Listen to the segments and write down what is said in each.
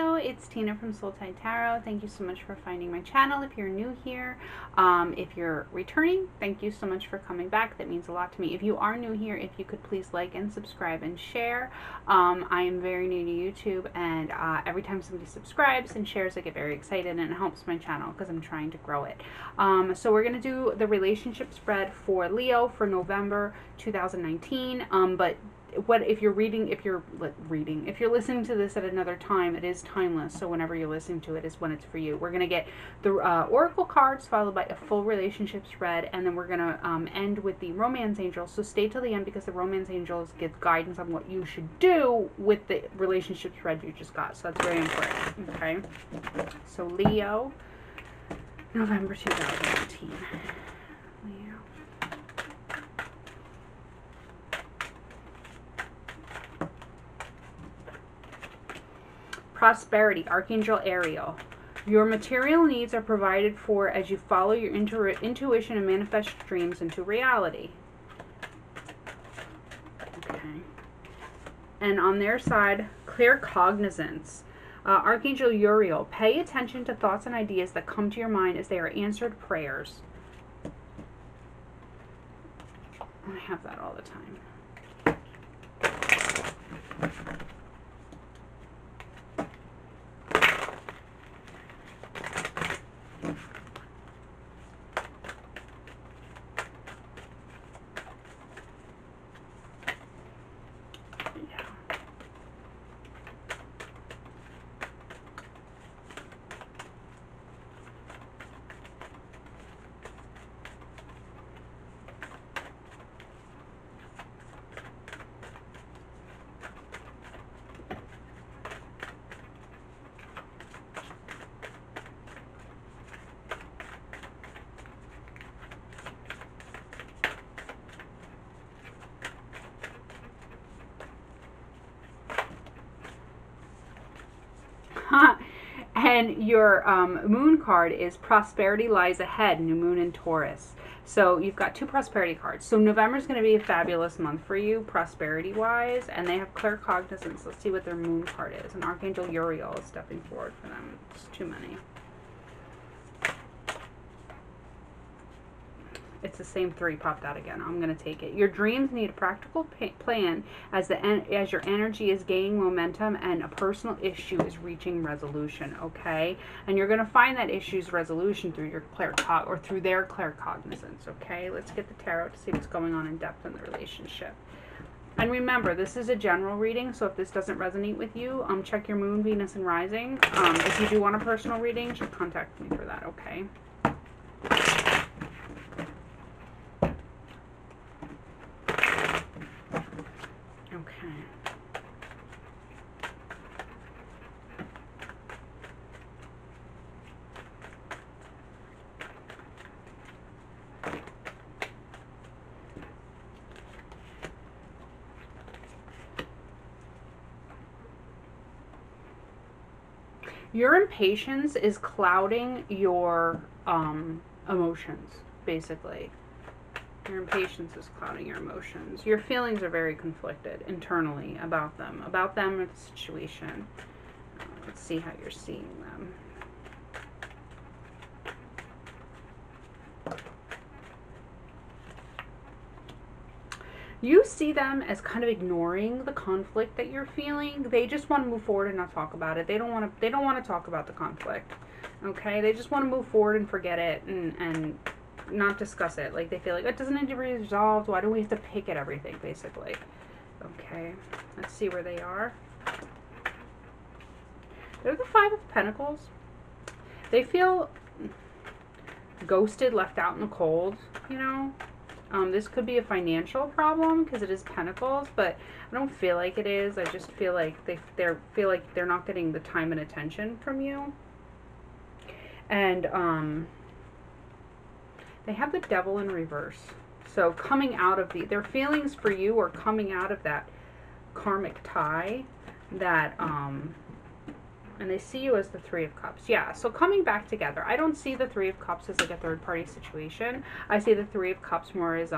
Leo, it's Tina from Soul Tide Tarot. Thank you so much for finding my channel. If you're new here, if you're returning, thank you so much for coming back. That means a lot to me. If you are new here, if you could please like and subscribe and share. I am very new to YouTube, and every time somebody subscribes and shares, I get very excited, and it helps my channel because I'm trying to grow it. So we're going to do the relationship spread for Leo for November 2019, but if you're listening to this at another time, it is timeless. So whenever you're listening to it is when it's for you. We're going to get the oracle cards followed by a full relationship spread, and then we're going to end with the romance angels. So stay till the end because the romance angels give guidance on what you should do with the relationship spread you just got. So that's very important. Okay. So Leo, November 2019. Leo. Prosperity, Archangel Ariel. Your material needs are provided for as you follow your intuition and manifest dreams into reality. Okay. And on their side, clear cognizance. Archangel Uriel, pay attention to thoughts and ideas that come to your mind as they are answered prayers. I have that all the time. And your moon card is prosperity lies ahead, new moon in Taurus. So you've got two prosperity cards. So November is going to be a fabulous month for you, prosperity-wise, and they have clear cognizance. Let's see what their moon card is. And Archangel Uriel is stepping forward for them. It's too many. It's the same three popped out again. I'm going to take it. Your dreams need a practical plan as your energy is gaining momentum and a personal issue is reaching resolution, okay? And you're going to find that issue's resolution through your through their claircognizance, okay? Let's get the tarot to see what's going on in depth in the relationship. And remember, this is a general reading, so if this doesn't resonate with you, check your moon, Venus, and rising. If you do want a personal reading, you should contact me for that, okay? Your impatience is clouding your emotions, basically. Your impatience is clouding your emotions. Your feelings are very conflicted internally about them or the situation. Let's see how you're seeing them. You see them as kind of ignoring the conflict that you're feeling. They just want to move forward and not talk about it. They don't want to talk about the conflict. Okay? They just want to move forward and forget it and not discuss it. Like, they feel like it doesn't need to be resolved. Why do we have to pick at everything, basically? Okay. Let's see where they are. They're the Five of Pentacles. They feel ghosted, left out in the cold, you know? This could be a financial problem because it is Pentacles, but I don't feel like it is. I just feel like they feel like they're not getting the time and attention from you. And they have the Devil in reverse. So coming out of their feelings for you are coming out of that karmic tie that and they see you as the Three of Cups. Yeah, so coming back together. I don't see the Three of Cups as like a third-party situation. I see the Three of Cups more as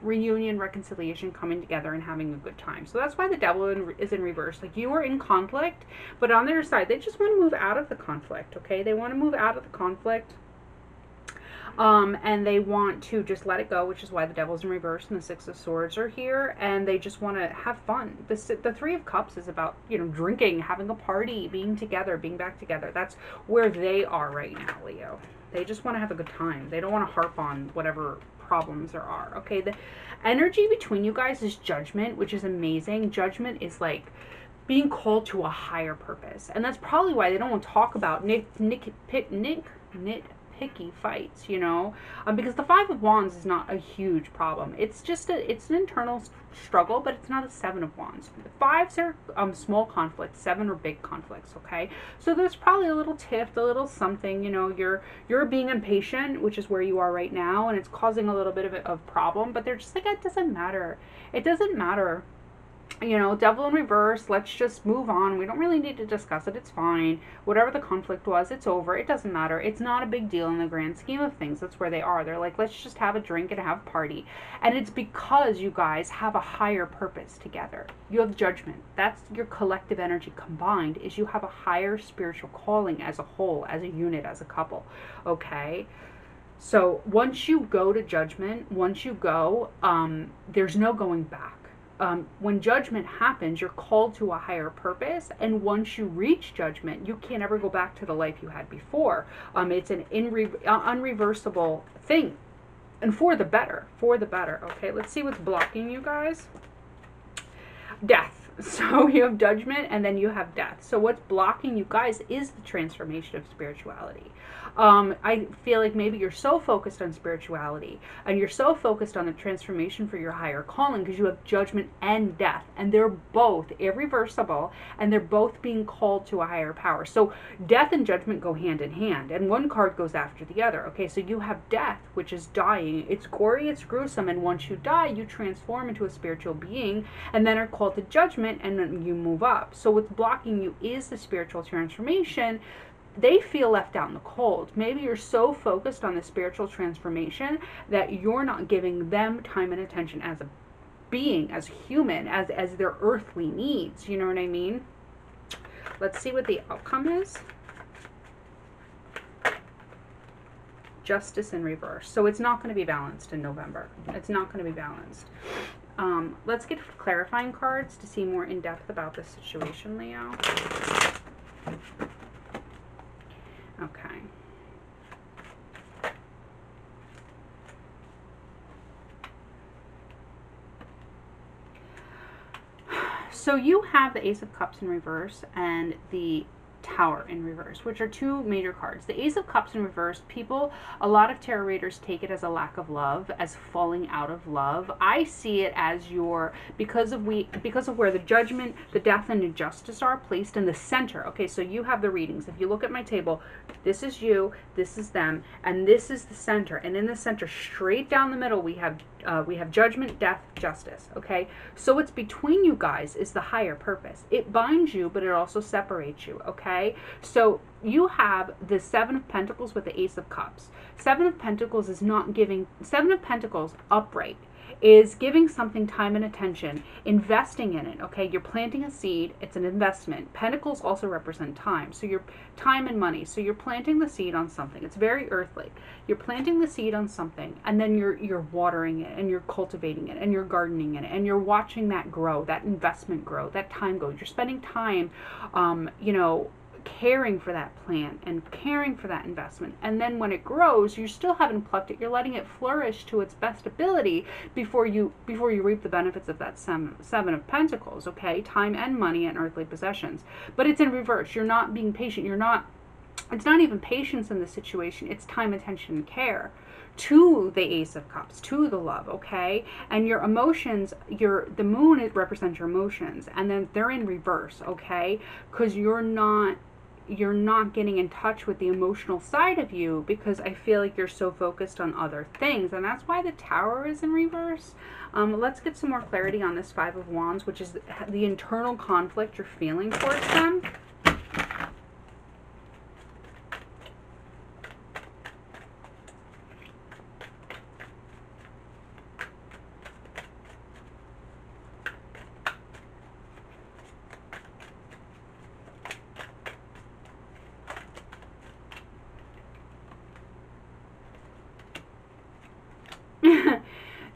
reunion, reconciliation, coming together and having a good time. So that's why the devil is in reverse. Like, you are in conflict, but on their side, they just want to move out of the conflict, okay? They want to move out of the conflict. And they want to just let it go, which is why the devil's in reverse and the Six of Swords are here, and they just want to have fun. The Three of Cups is about, you know, drinking, having a party, being together, being back together. That's where they are right now, Leo. They just want to have a good time. They don't want to harp on whatever problems there are, okay? The energy between you guys is Judgment, which is amazing. Judgment is like being called to a higher purpose, and that's probably why they don't want to talk about nitpicky fights, you know, because the Five of Wands is not a huge problem. It's just it's an internal struggle, but it's not a Seven of Wands. Fives are small conflicts, seven are big conflicts, okay? So there's probably a little tiff, a little something, you know, you're being impatient, which is where you are right now, and it's causing a little bit of problem, but they're just like, it doesn't matter. It doesn't matter. You know, devil in reverse, let's just move on. We don't really need to discuss it. It's fine. Whatever the conflict was, it's over. It doesn't matter. It's not a big deal in the grand scheme of things. That's where they are. They're like, let's just have a drink and have a party. And it's because you guys have a higher purpose together. You have Judgment. That's your collective energy combined, is you have a higher spiritual calling as a whole, as a unit, as a couple. Okay? So once you go to Judgment, once you go, there's no going back. When Judgment happens, you're called to a higher purpose, and once you reach Judgment, you can't ever go back to the life you had before. It's an unreversible thing, and for the better, okay? Let's see what's blocking you guys. Death. So you have Judgment, and then you have death. So what's blocking you guys is the transformation of spirituality. I feel like maybe you're so focused on spirituality, and you're so focused on the transformation for your higher calling, because you have Judgment and death, and they're both irreversible, and they're both being called to a higher power. So death and Judgment go hand in hand, and one card goes after the other. Okay, so you have death, which is dying. It's gory, it's gruesome, and once you die, you transform into a spiritual being, and then are called to Judgment, and then you move up. So what's blocking you is the spiritual transformation. They feel left out in the cold. Maybe you're so focused on the spiritual transformation that you're not giving them time and attention as a being, as a human, as their earthly needs. You know what I mean? Let's see what the outcome is. Justice in reverse. So it's not going to be balanced in November. It's not going to be balanced. Let's get clarifying cards to see more in depth about this situation, Leo. Okay. So you have the Ace of Cups in reverse and the Tower in reverse, which are two major cards. The Ace of Cups in reverse, a lot of tarot readers take it as a lack of love, as falling out of love. I see it as because of where the Judgment, the death, and injustice are placed in the center. Okay, so you have the readings. If you look at my table, this is you, this is them, and this is the center. And in the center, straight down the middle, we have Judgment, death, justice. Okay, so what's between you guys is the higher purpose. It binds you, but it also separates you. Okay, so you have the Seven of Pentacles with the Ace of Cups. Seven of Pentacles is not giving. Seven of Pentacles upright is giving something time and attention, investing in it. Okay, you're planting a seed. It's an investment. Pentacles also represent time, so your time and money. So you're planting the seed on something. It's very earthly. You're planting the seed on something, and then you're watering it, and you're cultivating it, and you're gardening it, and you're watching that grow, that investment grow, that time go. You're spending time, you know, caring for that plant and caring for that investment, and then when it grows, you still haven't plucked it. You're letting it flourish to its best ability before you reap the benefits of that Seven of Pentacles. Okay, time and money and earthly possessions, but it's in reverse. You're not being patient. It's not even patience in this situation. It's time, attention, and care to the Ace of Cups, to the love. Okay, and your emotions, the moon, it represents your emotions, and then they're in reverse. Okay, because you're not getting in touch with the emotional side of you, because I feel like you're so focused on other things, and that's why the Tower is in reverse. Let's get some more clarity on this Five of Wands, which is the internal conflict you're feeling towards them.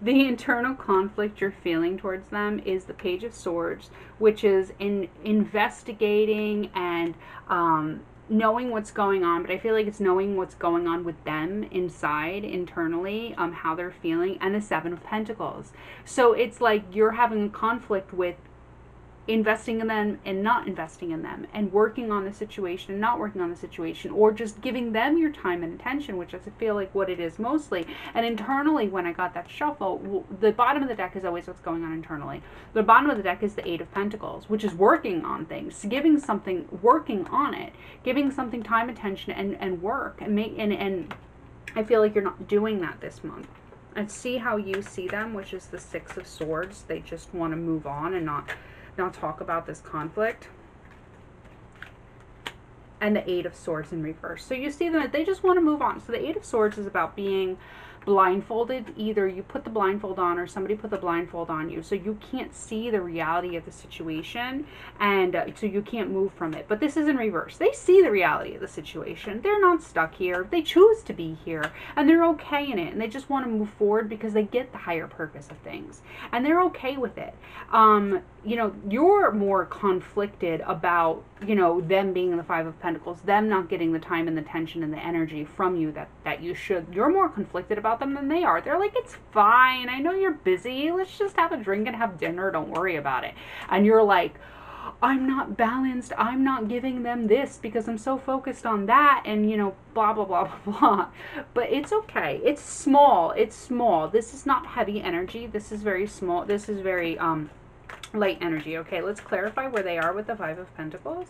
The internal conflict you're feeling towards them is the Page of Swords, which is in investigating and knowing what's going on, but I feel like it's knowing what's going on with them inside, internally, how they're feeling, and the Seven of Pentacles. So it's like you're having a conflict with investing in them and not investing in them, and working on the situation and not working on the situation, or just giving them your time and attention, which I feel like what it is mostly. And internally, when I got that shuffle, the bottom of the deck is always what's going on internally. The bottom of the deck is the Eight of Pentacles, which is working on things, giving something, working on it, giving something time, attention, and work, and I feel like you're not doing that this month. And see how you see them, which is the Six of Swords. They just want to move on and not talk about this conflict. And the Eight of Swords in reverse. So you see them, they just want to move on. So the Eight of Swords is about being blindfolded. Either you put the blindfold on or somebody put the blindfold on you, so you can't see the reality of the situation, and so you can't move from it. But this is in reverse. They see the reality of the situation. They're not stuck here. They choose to be here, and they're okay in it, and they just want to move forward because they get the higher purpose of things, and they're okay with it. You know, you're more conflicted about, you know, them being in the Five of Pentacles, them not getting the time and the attention and the energy from you that you should. You're more conflicted about them than they are. They're like, it's fine. I know you're busy. Let's just have a drink and have dinner. Don't worry about it. And you're like, I'm not balanced. I'm not giving them this because I'm so focused on that, and, you know, blah, blah, blah, blah, blah. But it's okay. It's small. It's small. This is not heavy energy. This is very small. This is very, light energy. Okay, let's clarify where they are with the Five of Pentacles.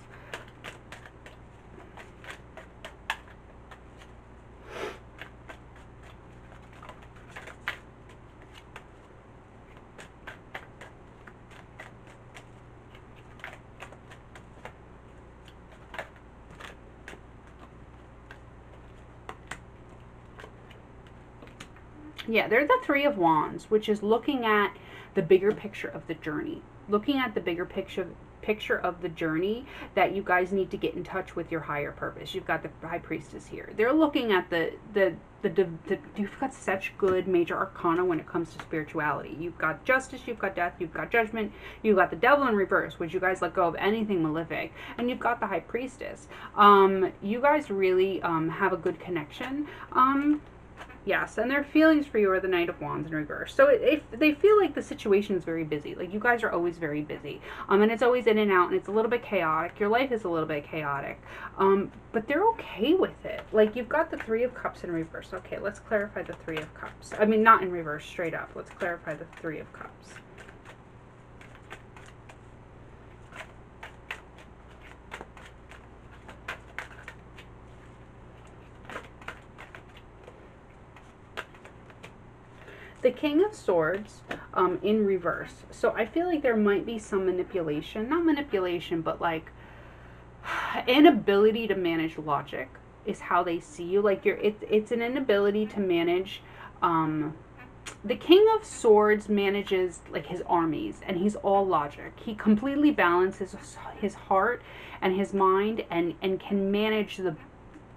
Yeah, they're the Three of Wands, which is looking at the bigger picture of the journey. Looking at the bigger picture of the journey, that you guys need to get in touch with your higher purpose. You've got the High Priestess here. They're looking at you've got such good major arcana when it comes to spirituality. You've got Justice, you've got Death, you've got Judgment, you've got the Devil in reverse, which you guys let go of anything malefic, and you've got the High Priestess. You guys really have a good connection. Yes, and their feelings for you are the Knight of Wands in reverse. So they feel like the situation is very busy. Like, you guys are always very busy. And it's always in and out, and it's a little bit chaotic. Your life is a little bit chaotic. But they're okay with it. Like, you've got the Three of Cups in reverse. Okay, let's clarify the Three of Cups. I mean, not in reverse, straight up. Let's clarify the Three of Cups. The King of Swords in reverse. So I feel like there might be some manipulation. Not manipulation, but like inability to manage logic is how they see you. Like, it's an inability to manage. The King of Swords manages like his armies, and he's all logic. He completely balances his heart and his mind, and can manage the,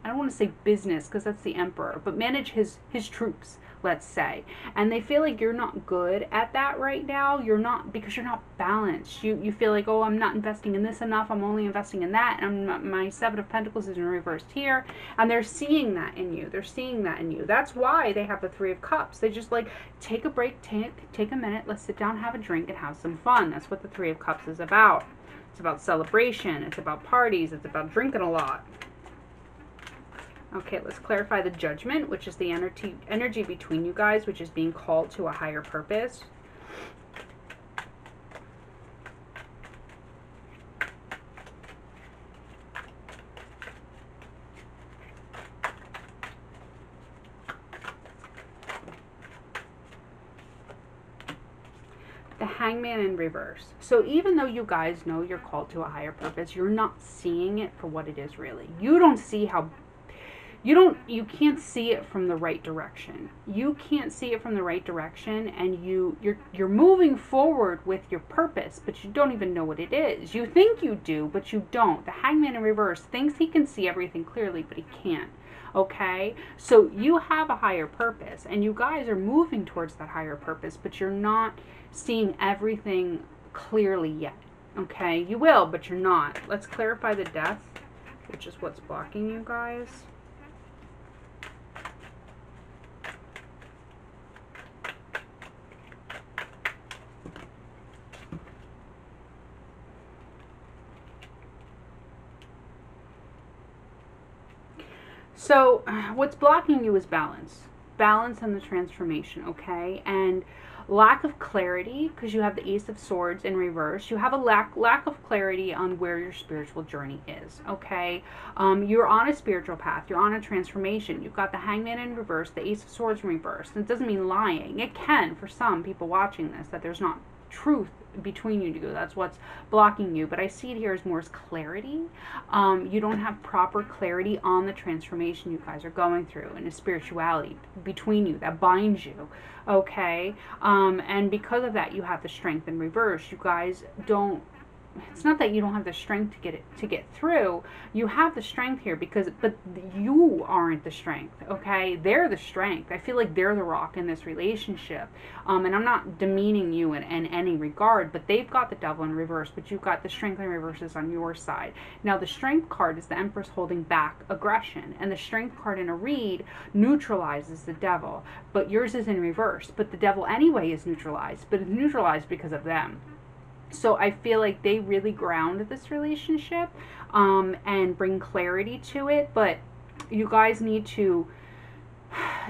I don't want to say business because that's the Emperor, but manage his troops, let's say. And they feel like you're not good at that right now. You're not, because you're not balanced. You feel like, oh, I'm not investing in this enough. I'm only investing in that. And my Seven of Pentacles is in reversed here. And they're seeing that in you. They're seeing that in you. That's why they have the Three of Cups. They just like, take a break, take a minute. Let's sit down, have a drink, and have some fun. That's what the Three of Cups is about. It's about celebration. It's about parties. It's about drinking a lot. Okay, let's clarify the Judgment, which is the energy between you guys, which is being called to a higher purpose. The Hangman in reverse. So even though you guys know you're called to a higher purpose, you're not seeing it for what it is really. You don't see how you can't see it from the right direction. You can't see it from the right direction, and you're moving forward with your purpose, but you don't even know what it is. You think you do, but you don't. The Hangman in reverse thinks he can see everything clearly, but he can't. Okay? So you have a higher purpose, and you guys are moving towards that higher purpose, but you're not seeing everything clearly yet. Okay? You will, but you're not. Let's clarify the death, which is what's blocking you guys. So what's blocking you is balance. Balance and the transformation, okay? And lack of clarity, because you have the Ace of Swords in reverse. You have a lack of clarity on where your spiritual journey is, okay? You're on a spiritual path. You're on a transformation. You've got the Hangman in reverse, the Ace of Swords in reverse. And it doesn't mean lying. It can, for some people watching this, that there's not truth between you two. That's what's blocking you. But I see it here as more as clarity. You don't have proper clarity on the transformation you guys are going through, and a spirituality between you that binds you. Okay? And because of that, you have the Strength in reverse. You guys don't, it's not that you don't have the strength to get through. You have the strength here, but you aren't the strength, okay? They're the strength. I feel like they're the rock in this relationship. And I'm not demeaning you in any regard, but they've got the Devil in reverse, but you've got the Strength in reverses on your side. Now, the Strength card is the Empress holding back aggression, and the Strength card in a read neutralizes the Devil, but yours is in reverse. But the Devil anyway is neutralized, but it's neutralized because of them. So I feel like they really ground this relationship and bring clarity to it. But you guys need to,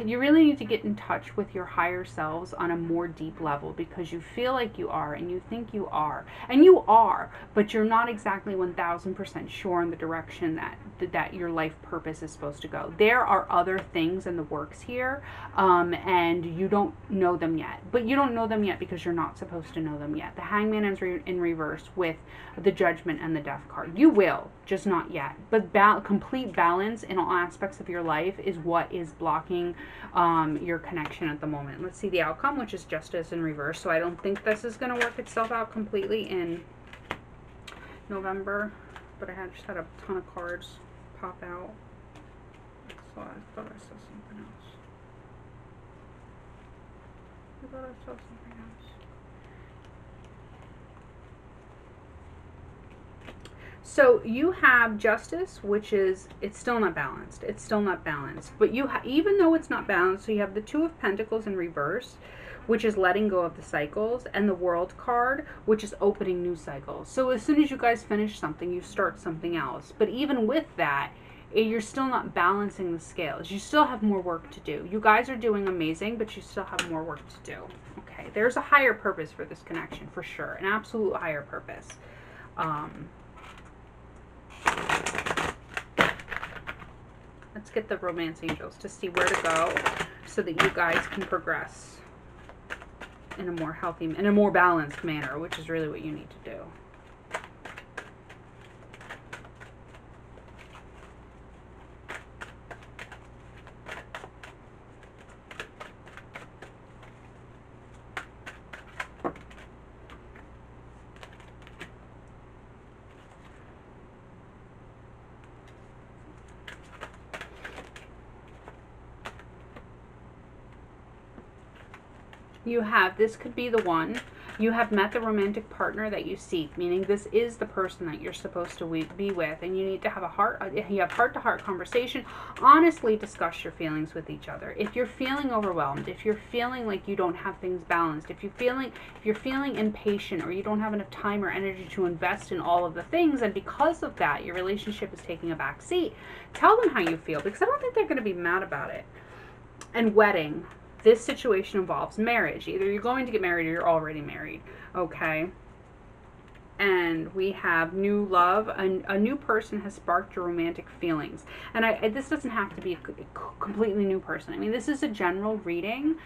you really need to get in touch with your higher selves on a more deep level, because you feel like you are, and you think you are, and you are, but you're not exactly 1000% sure in the direction that your life purpose is supposed to go. There are other things in the works here, and you don't know them yet. But you don't know them yet because you're not supposed to know them yet. The Hangman is in reverse with the Judgment and the Death card. You will, just not yet. But complete balance in all aspects of your life is what is blocking your connection at the moment. Let's see the outcome, which is Justice in reverse. So I don't think this is going to work itself out completely in November, but I just had a ton of cards pop out, so I thought I saw something else. So you have Justice, which is, it's still not balanced. It's still not balanced. But you even though it's not balanced, so you have the Two of Pentacles in reverse, which is letting go of the cycles, and the World card, which is opening new cycles. So as soon as you guys finish something, you start something else. But even with that, you're still not balancing the scales. You still have more work to do. You guys are doing amazing, but you still have more work to do. Okay, there's a higher purpose for this connection, for sure. An absolute higher purpose. Let's get the Romance Angels to see where to go so that you guys can progress in a more healthy, in a more balanced manner, which is really what you need to do. You have, this could be the one. You have met the romantic partner that you seek, meaning this is the person that you're supposed to be with, and you need to have heart-to-heart conversation. Honestly discuss your feelings with each other. If you're feeling overwhelmed, if you're feeling like you don't have things balanced, if you're feeling impatient, or you don't have enough time or energy to invest in all of the things, and because of that your relationship is taking a back seat, tell them how you feel, because I don't think they're going to be mad about it. And wedding. This situation involves marriage. Either you're going to get married or you're already married, okay? and we have new love. A new person has sparked your romantic feelings. And this doesn't have to be a completely new person. I mean, this is a general reading.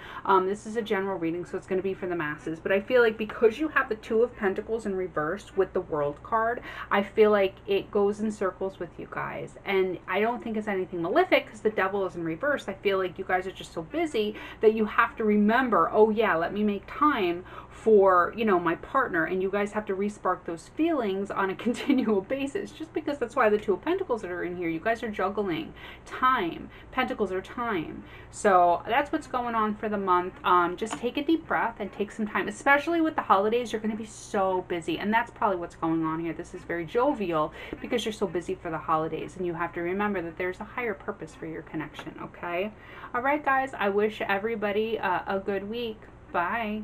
This is a general reading, so it's going to be for the masses. But I feel like because you have the Two of Pentacles in reverse with the World card, I feel like it goes in circles with you guys. And I don't think it's anything malefic because the Devil is in reverse. I feel like you guys are just so busy that you have to remember, oh yeah, let me make time for, you know, my partner, and you guys have to respark those feelings on a continual basis, just because that's why the Two of Pentacles that are in here, you guys are juggling time. Pentacles are time. So that's what's going on for the month. Just take a deep breath and take some time, especially with the holidays. You're going to be so busy, and that's probably what's going on here. This is very jovial because you're so busy for the holidays, and you have to remember that there's a higher purpose for your connection. Okay. All right, guys, I wish everybody a good week. Bye.